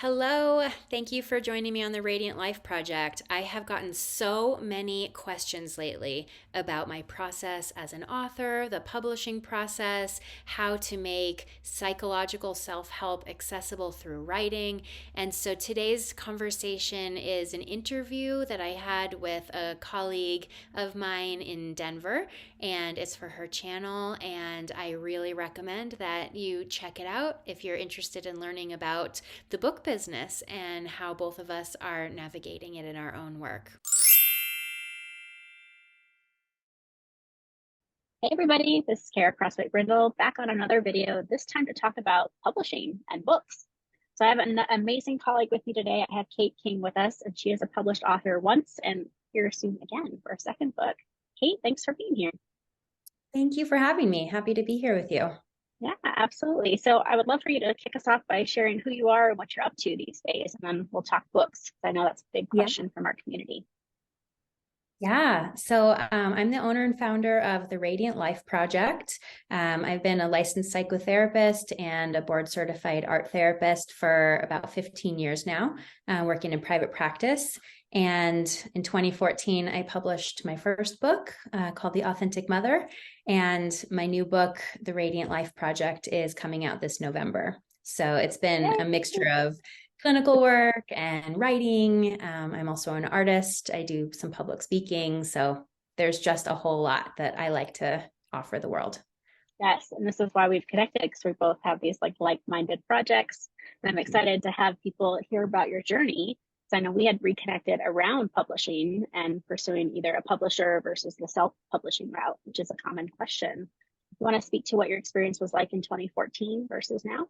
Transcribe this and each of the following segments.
Hello, thank you for joining me on the Radiant Life Project. I have gotten so many questions lately about my process as an author, the publishing process, how to make psychological self help accessible through writing. And so today's conversation is an interview that I had with a colleague of mine in Denver, and it's for her channel. And I really recommend that you check it out if you're interested in learning about the book business and how both of us are navigating it in our own work. Hey everybody, this is Khara Croswaite Brindle back on another video, this time to talk about publishing and books. So I have an amazing colleague with me today. I have Kate King with us, and she is a published author once and here soon again for a second book. Kate, thanks for being here. Thank you for having me. Happy to be here with you. Yeah, absolutely. So I would love for you to kick us off by sharing who you are and what you're up to these days, and then we'll talk books. I know that's a big Yeah. question from our community. Yeah, so I'm the owner and founder of the Radiant Life Project. I've been a licensed psychotherapist and a board certified art therapist for about 15 years now, working in private practice. And in 2014, I published my first book called The Authentic Mother. And my new book, The Radiant Life Project, is coming out this November. So it's been a mixture of clinical work and writing. I'm also an artist. I do some public speaking. So there's just a whole lot that I like to offer the world. Yes, and this is why we've connected, because we both have these like-minded projects. And I'm excited to have people hear about your journey. So I know we had reconnected around publishing and pursuing either a publisher versus the self-publishing route, which is a common question. You want to speak to what your experience was like in 2014 versus now?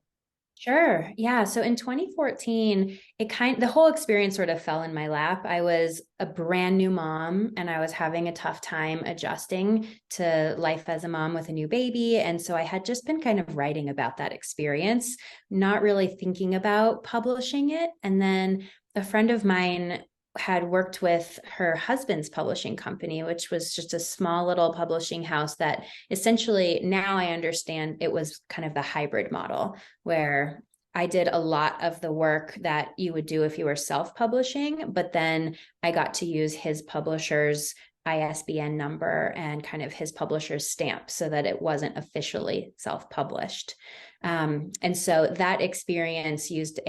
Sure. Yeah. So in 2014, the whole experience sort of fell in my lap. I was a brand new mom and I was having a tough time adjusting to life as a mom with a new baby. And so I had just been kind of writing about that experience, not really thinking about publishing it. And then a friend of mine had worked with her husband's publishing company, which was just a small little publishing house that essentially, now I understand, it was kind of the hybrid model where I did a lot of the work that you would do if you were self-publishing, but then I got to use his publisher's ISBN number and kind of his publisher's stamp so that it wasn't officially self-published. And so that experience used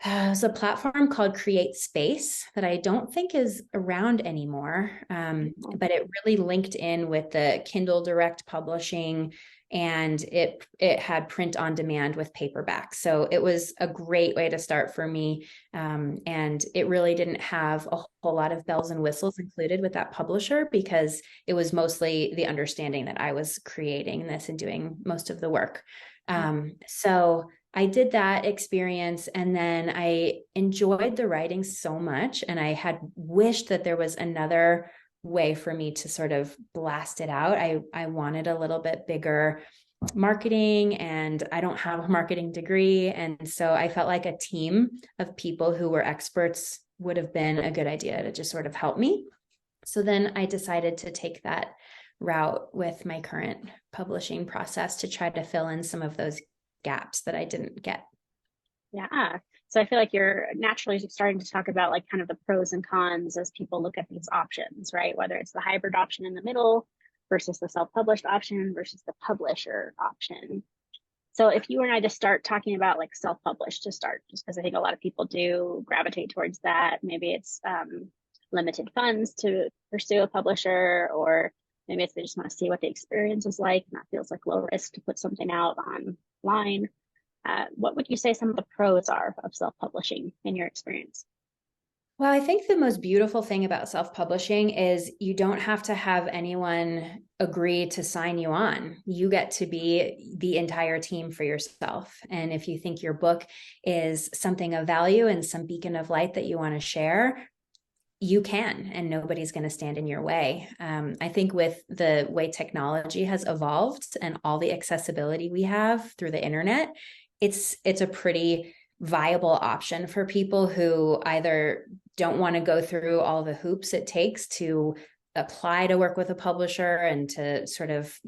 it's a platform called Create Space that I don't think is around anymore, but it really linked in with the Kindle Direct Publishing, and it had print on demand with paperback. So it was a great way to start for me, and it really didn't have a whole lot of bells and whistles included with that publisher because it was mostly the understanding that I was creating this and doing most of the work. So I did that experience, and then I enjoyed the writing so much, and I had wished that there was another way for me to sort of blast it out. I wanted a little bit bigger marketing, and I don't have a marketing degree. And so I felt like a team of people who were experts would have been a good idea to just sort of help me. So then I decided to take that route with my current publishing process to try to fill in some of those gaps that I didn't get. Yeah. So I feel like you're naturally starting to talk about like kind of the pros and cons as people look at these options, right? Whether it's the hybrid option in the middle versus the self-published option versus the publisher option. So if you and I just start talking about like self-published to start, just because I think a lot of people do gravitate towards that. Maybe it's limited funds to pursue a publisher, or maybe it's they just want to see what the experience is like, and that feels like low risk to put something out online. What would you say some of the pros are of self-publishing in your experience? Well, I think the most beautiful thing about self-publishing is you don't have to have anyone agree to sign you on. You get to be the entire team for yourself. And if you think your book is something of value and some beacon of light that you want to share, you can, and nobody's going to stand in your way. I think with the way technology has evolved and all the accessibility we have through the internet, it's a pretty viable option for people who either don't want to go through all the hoops it takes to apply to work with a publisher and to sort of,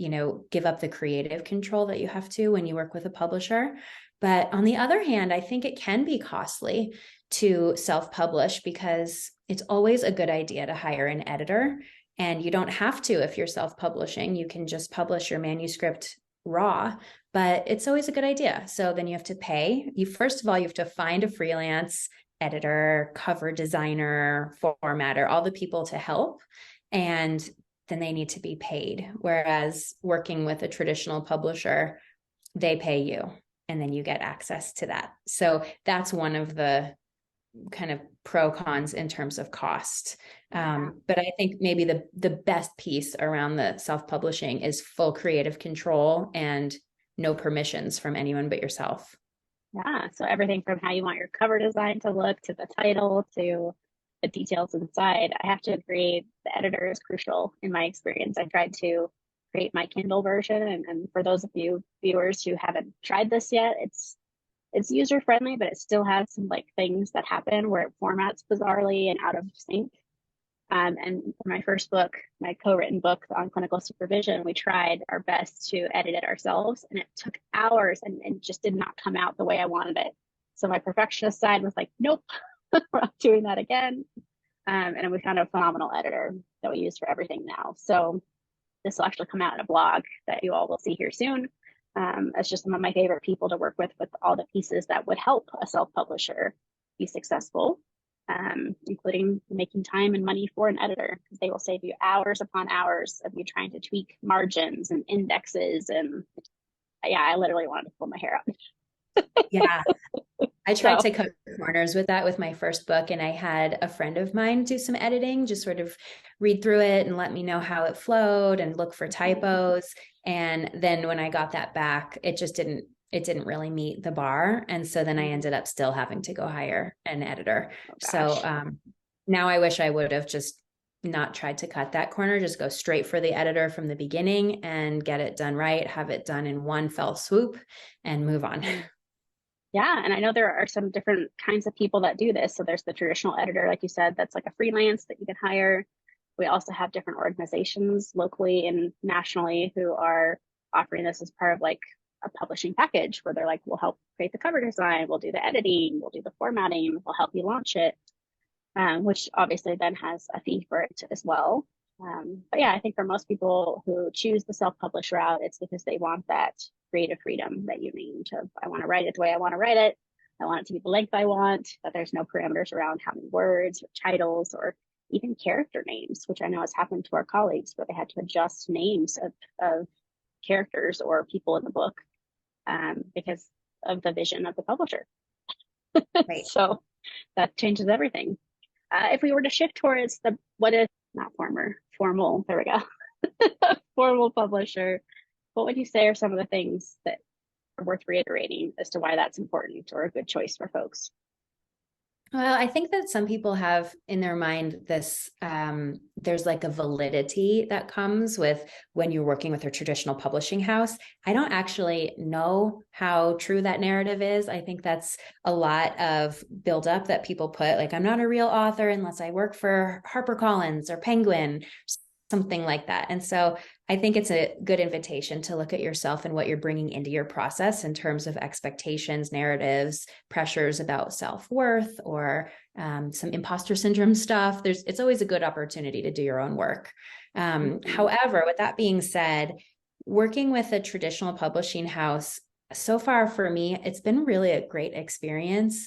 give up the creative control that you have to when you work with a publisher. But on the other hand, I think it can be costly to self-publish because it's always a good idea to hire an editor. And you don't have to if you're self-publishing. You can just publish your manuscript raw, but it's always a good idea. So then you have to pay. First of all, you have to find a freelance editor, cover designer, formatter, all the people to help. And then they need to be paid. Whereas working with a traditional publisher, they pay you and then you get access to that. So that's one of the kind of pro cons in terms of cost. But I think maybe the best piece around the self-publishing is full creative control and no permissions from anyone but yourself. Yeah. So everything from how you want your cover design to look to the title to the details inside. I have to agree, the editor is crucial in my experience. I tried to create my Kindle version, and for those of you viewers who haven't tried this yet, it's user friendly, but it still has some like things that happen where it formats bizarrely and out of sync. And for my first book, my co-written book on clinical supervision, we tried our best to edit it ourselves, and it took hours and just did not come out the way I wanted it. So my perfectionist side was like, nope, we're not doing that again. And we found a phenomenal editor that we use for everything now. So this will actually come out in a blog that you all will see here soon. It's just some of my favorite people to work with all the pieces that would help a self-publisher be successful, including making time and money for an editor, because they will save you hours upon hours of you trying to tweak margins and indexes. And yeah, I literally wanted to pull my hair out. Yeah. I tried to cut corners with that with my first book, and I had a friend of mine do some editing, just sort of read through it and let me know how it flowed and look for typos. And then when I got that back, it didn't really meet the bar. And so then I ended up still having to go hire an editor. So now I wish I would have just not tried to cut that corner, just go straight for the editor from the beginning and get it done right, have it done in one fell swoop and move on. Yeah, and I know there are some different kinds of people that do this. So there's the traditional editor, like you said, that's like a freelance that you can hire. We also have different organizations locally and nationally who are offering this as part of like a publishing package where they're like, we'll help create the cover design, we'll do the editing, we'll do the formatting, we'll help you launch it, which obviously then has a fee for it as well. But yeah, I think for most people who choose the self-publish route, it's because they want that creative freedom that you named. I want to write it the way I want to write it. I want it to be the length I want, but there's no parameters around how many words or titles or even character names, which I know has happened to our colleagues where they had to adjust names of characters or people in the book because of the vision of the publisher. Right. So that changes everything. If we were to shift towards what is not formal, there we go, formal publisher, what would you say are some of the things that are worth reiterating as to why that's important or a good choice for folks? Well, I think that some people have in their mind this, there's like a validity that comes with when you're working with a traditional publishing house. I don't actually know how true that narrative is. I think that's a lot of buildup that people put, like, I'm not a real author unless I work for HarperCollins or Penguin, something like that. And so I think it's a good invitation to look at yourself and what you're bringing into your process in terms of expectations, narratives, pressures about self-worth, or some imposter syndrome stuff. It's always a good opportunity to do your own work. However, with that being said, working with a traditional publishing house, so far for me, it's been really a great experience.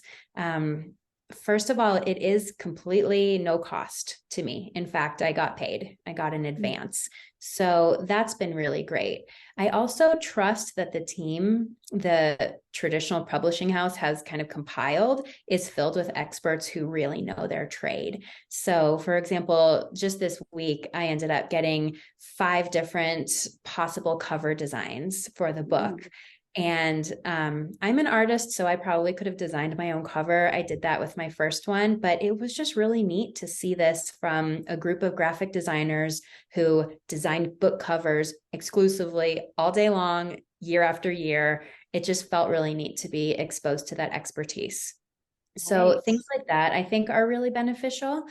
First of all, it is completely no cost to me. In fact, I got paid. I got an advance. So that's been really great. I also trust that the team, the traditional publishing house has kind of compiled, is filled with experts who really know their trade. So for example, just this week, I ended up getting 5 different possible cover designs for the book. And I'm an artist, so I probably could have designed my own cover. I did that with my first one, but it was just really neat to see this from a group of graphic designers who designed book covers exclusively all day long, year after year. It just felt really neat to be exposed to that expertise. So things like that, I think, are really beneficial.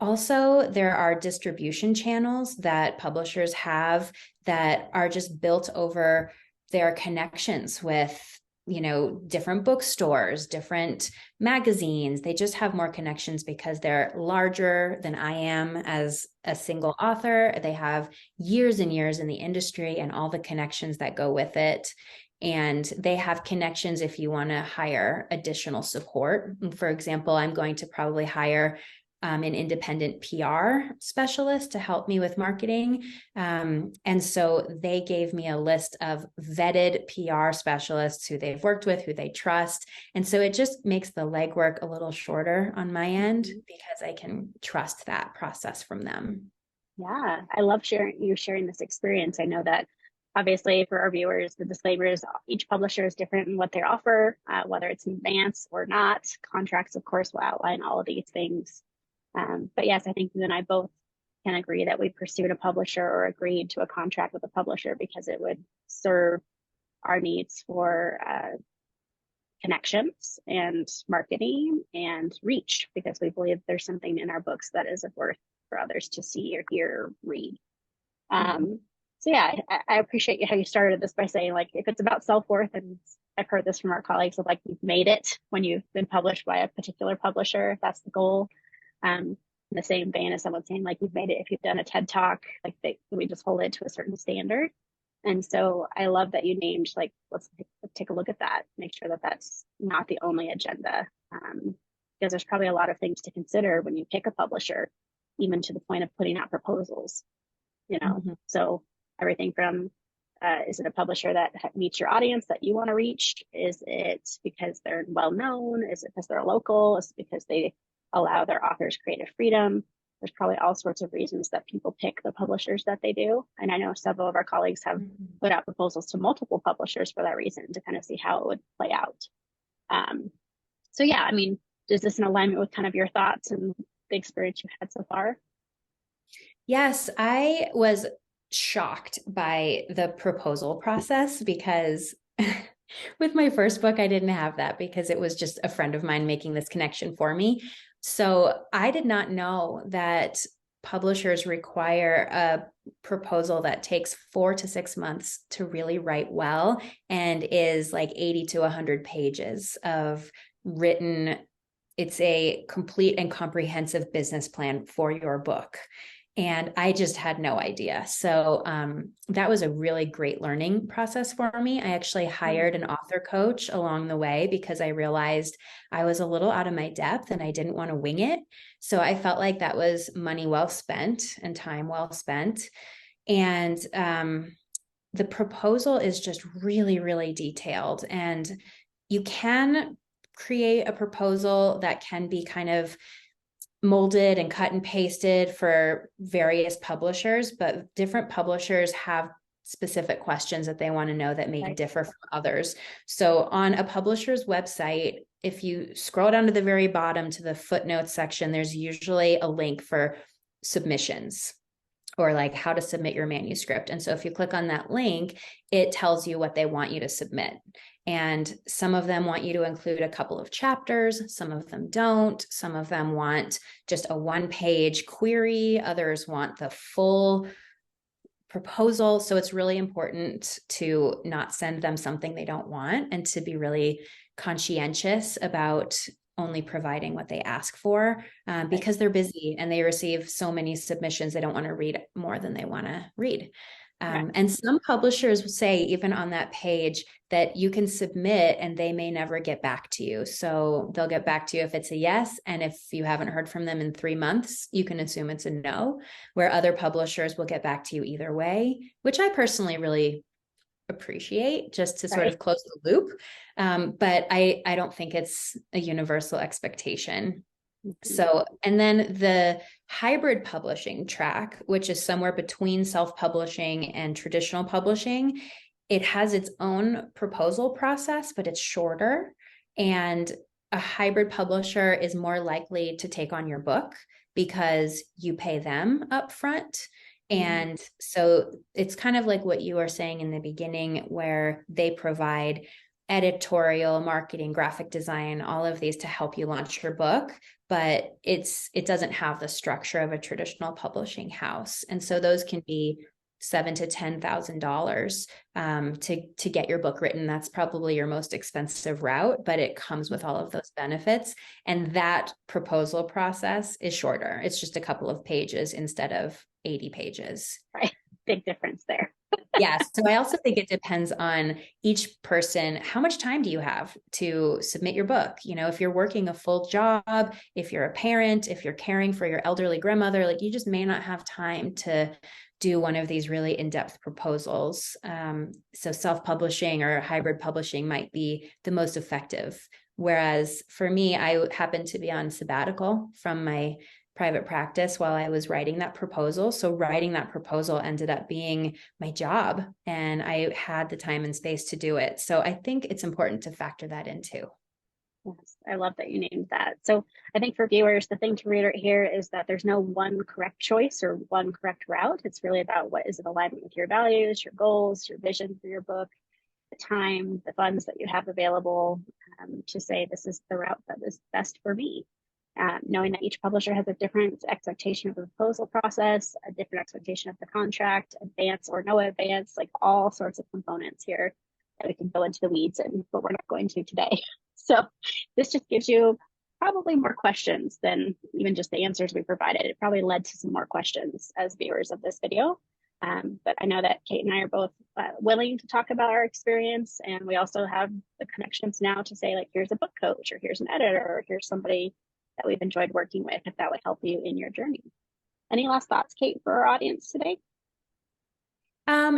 Also, there are distribution channels that publishers have that are just built over their connections with different bookstores, different magazines. They just have more connections because they're larger than I am as a single author. They have years and years in the industry and all the connections that go with it. And they have connections if you want to hire additional support. For example, I'm going to probably hire an independent PR specialist to help me with marketing. And so they gave me a list of vetted PR specialists who they've worked with, who they trust. And so it just makes the legwork a little shorter on my end because I can trust that process from them. Yeah, I love sharing this experience. I know that obviously for our viewers, the disclaimer is each publisher is different in what they offer, whether it's in advance or not. Contracts, of course, will outline all of these things. But yes, I think you and I both can agree that we pursued a publisher or agreed to a contract with a publisher because it would serve our needs for connections and marketing and reach, because we believe there's something in our books that is of worth for others to see or hear or read. So yeah, I appreciate how you started this by saying, like, if it's about self-worth, and I've heard this from our colleagues of, like, you've made it when you've been published by a particular publisher, that's the goal. In the same vein as someone saying, like, you've made it if you've done a TED talk, like we just hold it to a certain standard. And so I love that you named, like, let's take a look at that, make sure that that's not the only agenda, because there's probably a lot of things to consider when you pick a publisher, even to the point of putting out proposals, So everything from, is it a publisher that meets your audience that you want to reach? Is it because they're well known? Is it because they're local? Is it because they allow their authors creative freedom? There's probably all sorts of reasons that people pick the publishers that they do. And I know several of our colleagues have put out proposals to multiple publishers for that reason, to kind of see how it would play out. So yeah, I mean, is this in alignment with kind of your thoughts and the experience you've had so far? Yes, I was shocked by the proposal process because with my first book, I didn't have that because it was just a friend of mine making this connection for me. So I did not know that publishers require a proposal that takes 4 to 6 months to really write well and is like 80 to 100 pages of written. It's a complete and comprehensive business plan for your book. And I just had no idea. So that was a really great learning process for me. I actually hired an author coach along the way because I realized I was a little out of my depth and I didn't want to wing it. So I felt like that was money well spent and time well spent. And the proposal is just really, really detailed. And you can create a proposal that can be kind of molded and cut and pasted for various publishers, but different publishers have specific questions that they want to know that may differ from others. So on a publisher's website, if you scroll down to the very bottom to the footnotes section, there's usually a link for submissions or like how to submit your manuscript. And so if you click on that link, it tells you what they want you to submit. And some of them want you to include a couple of chapters. Some of them don't. Some of them want just a 1-page query. Others want the full proposal. So it's really important to not send them something they don't want and to be really conscientious about only providing what they ask for, because they're busy and they receive so many submissions. They don't want to read more than they want to read. And some publishers will say, even on that page, that you can submit and they may never get back to you. So they'll get back to you if it's a yes. And if you haven't heard from them in 3 months, you can assume it's a no, where other publishers will get back to you either way, which I personally really appreciate, just to sort of close the loop. But I don't think it's a universal expectation. So, and then the hybrid publishing track, which is somewhere between self-publishing and traditional publishing, it has its own proposal process, but it's shorter. And a hybrid publisher is more likely to take on your book because you pay them up front. And so it's kind of like what you were saying in the beginning, where they provide editorial, marketing, graphic design, all of these to help you launch your book, but it doesn't have the structure of a traditional publishing house. And so those can be $7,000 to $10,000 to get your book written. That's probably your most expensive route, but it comes with all of those benefits. And that proposal process is shorter. It's just a couple of pages instead of 80 pages. Right. Big difference there. Yes. So I also think it depends on each person. How much time do you have to submit your book? You know, if you're working a full job, if you're a parent, if you're caring for your elderly grandmother, like you just may not have time to do one of these really in-depth proposals. So self-publishing or hybrid publishing might be the most effective. Whereas for me, I happened to be on sabbatical from my private practice while I was writing that proposal. So writing that proposal ended up being my job, and I had the time and space to do it. So I think it's important to factor that in too. Yes, I love that you named that. So I think for viewers, the thing to reiterate here is that there's no one correct choice or one correct route. It's really about what is in alignment with your values, your goals, your vision for your book, the time, the funds that you have available to say this is the route that is best for me. Knowing that each publisher has a different expectation of the proposal process, a different expectation of the contract, advance or no advance, like all sorts of components here that we can go into the weeds in, but we're not going to today. So this just gives you probably more questions than even just the answers we provided. It probably led to some more questions as viewers of this video. But I know that Kate and I are both willing to talk about our experience, and we also have the connections now to say, like, here's a book coach, or here's an editor, or here's somebody that we've enjoyed working with, if that would help you in your journey. Any last thoughts, Kate, for our audience today?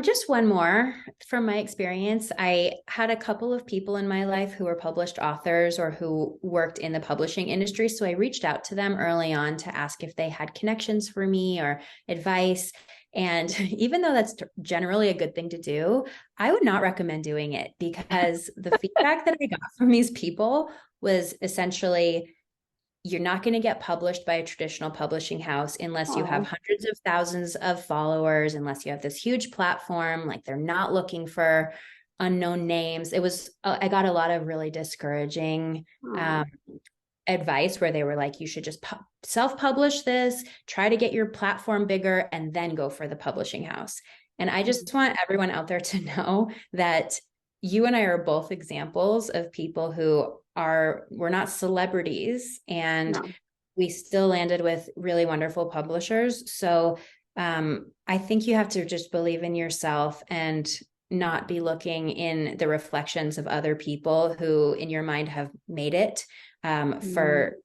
Just one more from my experience. I had a couple of people in my life who were published authors or who worked in the publishing industry. So I reached out to them early on to ask if they had connections for me or advice. And even though that's generally a good thing to do, I would not recommend doing it, because the feedback that I got from these people was essentially, you're not going to get published by a traditional publishing house unless you have hundreds of thousands of followers, unless you have this huge platform. Like, they're not looking for unknown names. I got a lot of really discouraging advice where they were like, you should just self-publish this, try to get your platform bigger, and then go for the publishing house. And I just want everyone out there to know that you and I are both examples of people who we're not celebrities, and we still landed with really wonderful publishers. So I think you have to just believe in yourself and not be looking in the reflections of other people who in your mind have made it for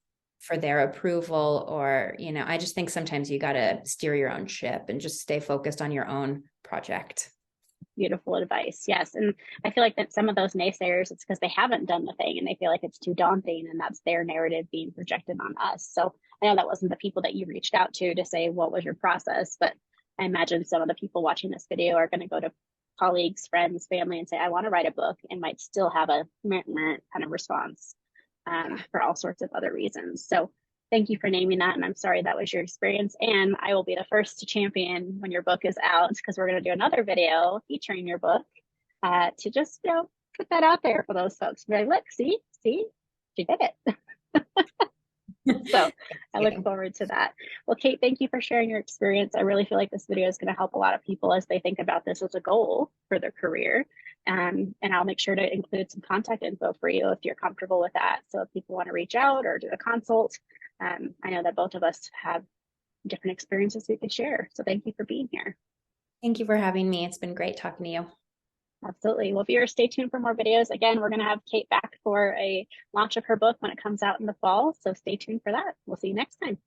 their approval, or, you know, I just think sometimes you got to steer your own ship and just stay focused on your own project. Beautiful advice. Yes. And I feel like that some of those naysayers, it's because they haven't done the thing and they feel like it's too daunting, and that's their narrative being projected on us. So I know that wasn't the people that you reached out to say, what was your process? But I imagine some of the people watching this video are going to go to colleagues, friends, family, and say, I want to write a book, and might still have a kind of response for all sorts of other reasons. So thank you for naming that. And I'm sorry that was your experience. And I will be the first to champion when your book is out, because we're going to do another video featuring your book to just, you know, put that out there for those folks. Be like, look, see, she did it. So I look forward to that. Well, Kate, thank you for sharing your experience. I really feel like this video is going to help a lot of people as they think about this as a goal for their career. And I'll make sure to include some contact info for you if you're comfortable with that. So if people want to reach out or do a consult, I know that both of us have different experiences we could share. So thank you for being here. Thank you for having me. It's been great talking to you. Absolutely. Well, viewers, stay tuned for more videos. Again, we're going to have Kate back for a launch of her book when it comes out in the fall. So stay tuned for that. We'll see you next time.